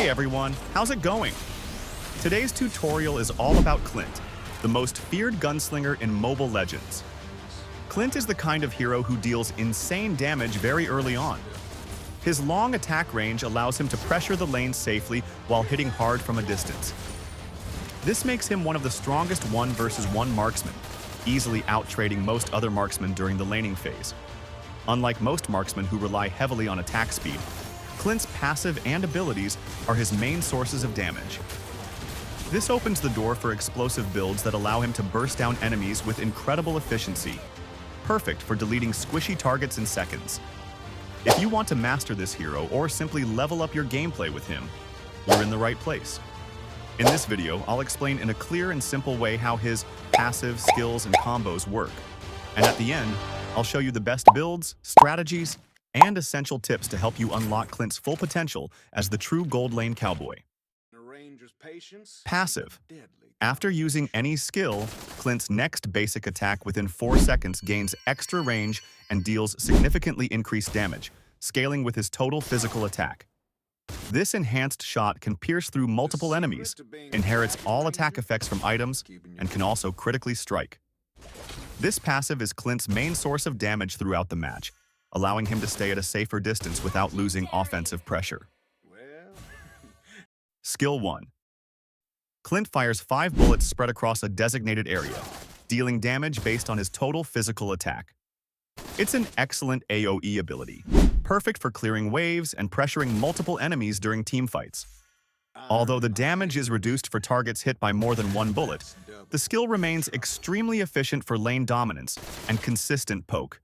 Hey everyone, how's it going? Today's tutorial is all about Clint, the most feared gunslinger in Mobile Legends. Clint is the kind of hero who deals insane damage very early on. His long attack range allows him to pressure the lane safely while hitting hard from a distance. This makes him one of the strongest 1-versus-1 marksmen, easily out-trading most other marksmen during the laning phase. Unlike most marksmen who rely heavily on attack speed, Clint's passive and abilities are his main sources of damage. This opens the door for explosive builds that allow him to burst down enemies with incredible efficiency, perfect for deleting squishy targets in seconds. If you want to master this hero or simply level up your gameplay with him, you're in the right place. In this video, I'll explain in a clear and simple way how his passive, skills, and combos work. And at the end, I'll show you the best builds, strategies, and essential tips to help you unlock Clint's full potential as the true gold lane cowboy. Passive. After using any skill, Clint's next basic attack within 4 seconds gains extra range and deals significantly increased damage, scaling with his total physical attack. This enhanced shot can pierce through multiple enemies, inherits all attack effects from items, and can also critically strike. This passive is Clint's main source of damage throughout the match, allowing him to stay at a safer distance without losing offensive pressure. Skill 1. Clint fires 5 bullets spread across a designated area, dealing damage based on his total physical attack. It's an excellent AoE ability, perfect for clearing waves and pressuring multiple enemies during teamfights. Although the damage is reduced for targets hit by more than 1 bullet, the skill remains extremely efficient for lane dominance and consistent poke.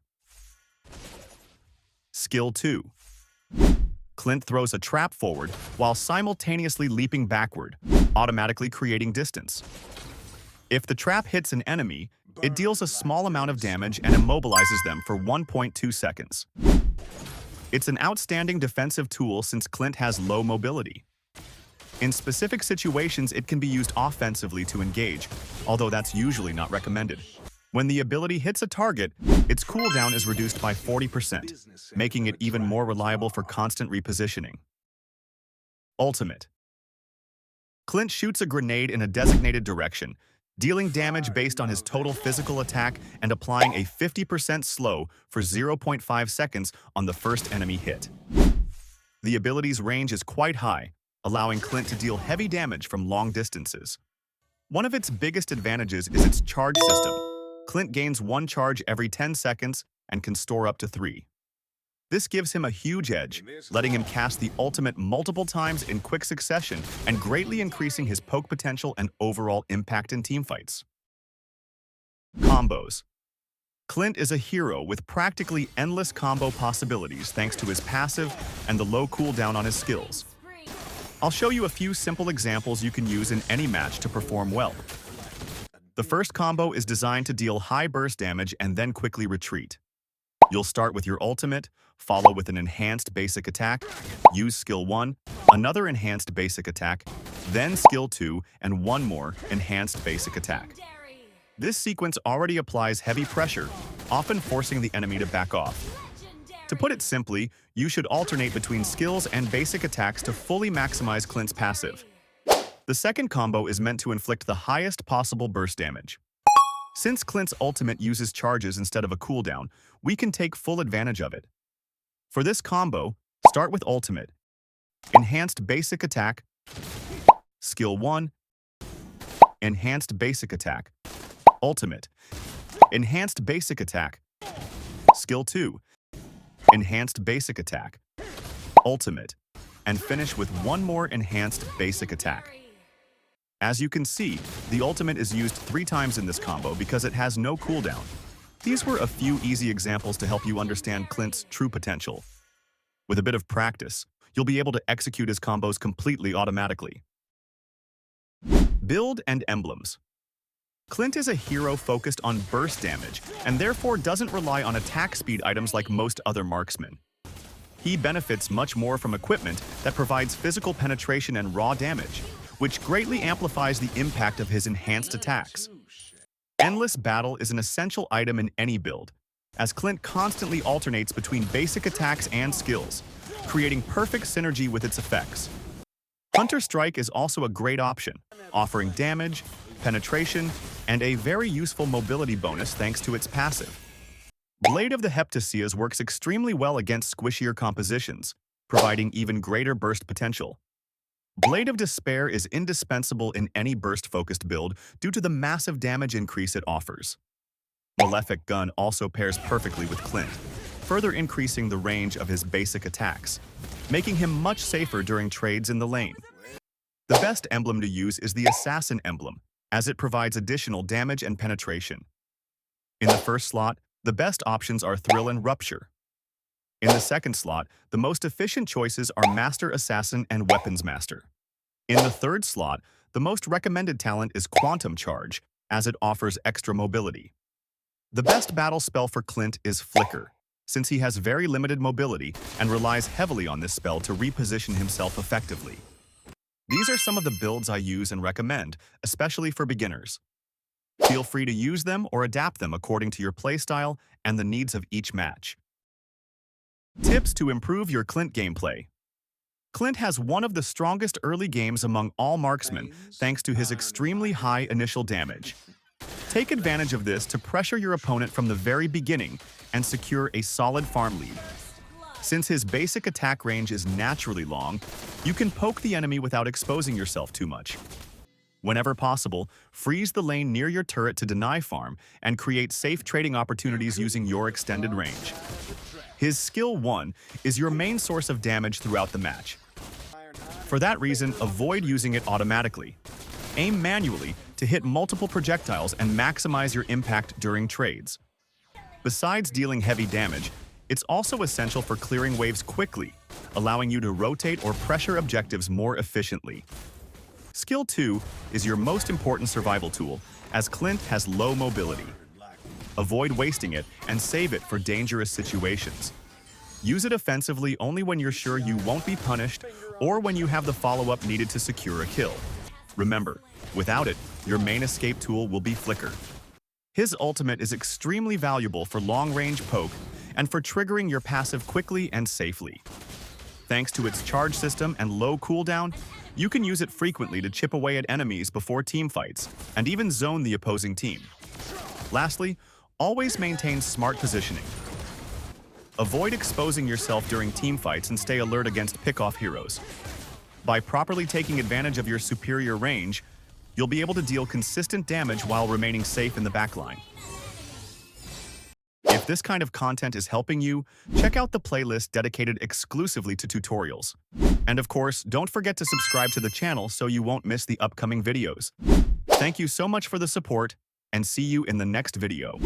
Skill 2. Clint throws a trap forward while simultaneously leaping backward, automatically creating distance. If the trap hits an enemy, it deals a small amount of damage and immobilizes them for 1.2 seconds. It's an outstanding defensive tool since Clint has low mobility. In specific situations, it can be used offensively to engage, although that's usually not recommended. When the ability hits a target, its cooldown is reduced by 40%, making it even more reliable for constant repositioning. Ultimate. Clint shoots a grenade in a designated direction, dealing damage based on his total physical attack and applying a 50% slow for 0.5 seconds on the first enemy hit. The ability's range is quite high, allowing Clint to deal heavy damage from long distances. One of its biggest advantages is its charge system. Clint gains 1 charge every 10 seconds and can store up to 3. This gives him a huge edge, letting him cast the ultimate multiple times in quick succession and greatly increasing his poke potential and overall impact in teamfights. Combos. Clint is a hero with practically endless combo possibilities thanks to his passive and the low cooldown on his skills. I'll show you a few simple examples you can use in any match to perform well. The first combo is designed to deal high burst damage and then quickly retreat. You'll start with your ultimate, follow with an enhanced basic attack, use skill 1, another enhanced basic attack, then skill 2, and one more enhanced basic attack. This sequence already applies heavy pressure, often forcing the enemy to back off. To put it simply, you should alternate between skills and basic attacks to fully maximize Clint's passive. The second combo is meant to inflict the highest possible burst damage. Since Clint's ultimate uses charges instead of a cooldown, we can take full advantage of it. For this combo, start with ultimate, enhanced basic attack, skill 1, enhanced basic attack, ultimate, enhanced basic attack, skill 2, enhanced basic attack, ultimate, and finish with one more enhanced basic attack. As you can see, the ultimate is used 3 times in this combo because it has no cooldown. These were a few easy examples to help you understand Clint's true potential. With a bit of practice, you'll be able to execute his combos completely automatically. Build and emblems. Clint is a hero focused on burst damage and therefore doesn't rely on attack speed items like most other marksmen. He benefits much more from equipment that provides physical penetration and raw damage, which greatly amplifies the impact of his enhanced attacks. Endless Battle is an essential item in any build, as Clint constantly alternates between basic attacks and skills, creating perfect synergy with its effects. Hunter Strike is also a great option, offering damage, penetration, and a very useful mobility bonus thanks to its passive. Blade of the Heptasias works extremely well against squishier compositions, providing even greater burst potential. Blade of Despair is indispensable in any burst-focused build due to the massive damage increase it offers. Malefic Gun also pairs perfectly with Clint, further increasing the range of his basic attacks, making him much safer during trades in the lane. The best emblem to use is the Assassin emblem, as it provides additional damage and penetration. In the first slot, the best options are Thrill and Rupture. In the second slot, the most efficient choices are Master Assassin and Weapons Master. In the third slot, the most recommended talent is Quantum Charge, as it offers extra mobility. The best battle spell for Clint is Flicker, since he has very limited mobility and relies heavily on this spell to reposition himself effectively. These are some of the builds I use and recommend, especially for beginners. Feel free to use them or adapt them according to your playstyle and the needs of each match. Tips to improve your Clint gameplay. Clint has one of the strongest early games among all marksmen thanks to his extremely high initial damage. Take advantage of this to pressure your opponent from the very beginning and secure a solid farm lead. Since his basic attack range is naturally long, you can poke the enemy without exposing yourself too much. Whenever possible, freeze the lane near your turret to deny farm and create safe trading opportunities using your extended range. His skill 1 is your main source of damage throughout the match. For that reason, avoid using it automatically. Aim manually to hit multiple projectiles and maximize your impact during trades. Besides dealing heavy damage, it's also essential for clearing waves quickly, allowing you to rotate or pressure objectives more efficiently. Skill 2 is your most important survival tool, as Clint has low mobility. Avoid wasting it and save it for dangerous situations. Use it offensively only when you're sure you won't be punished or when you have the follow-up needed to secure a kill. Remember, without it, your main escape tool will be Flicker. His ultimate is extremely valuable for long-range poke and for triggering your passive quickly and safely. Thanks to its charge system and low cooldown, you can use it frequently to chip away at enemies before teamfights and even zone the opposing team. Lastly, always maintain smart positioning. Avoid exposing yourself during teamfights and stay alert against pick-off heroes. By properly taking advantage of your superior range, you'll be able to deal consistent damage while remaining safe in the backline. If this kind of content is helping you, check out the playlist dedicated exclusively to tutorials. And of course, don't forget to subscribe to the channel so you won't miss the upcoming videos. Thank you so much for the support, and see you in the next video.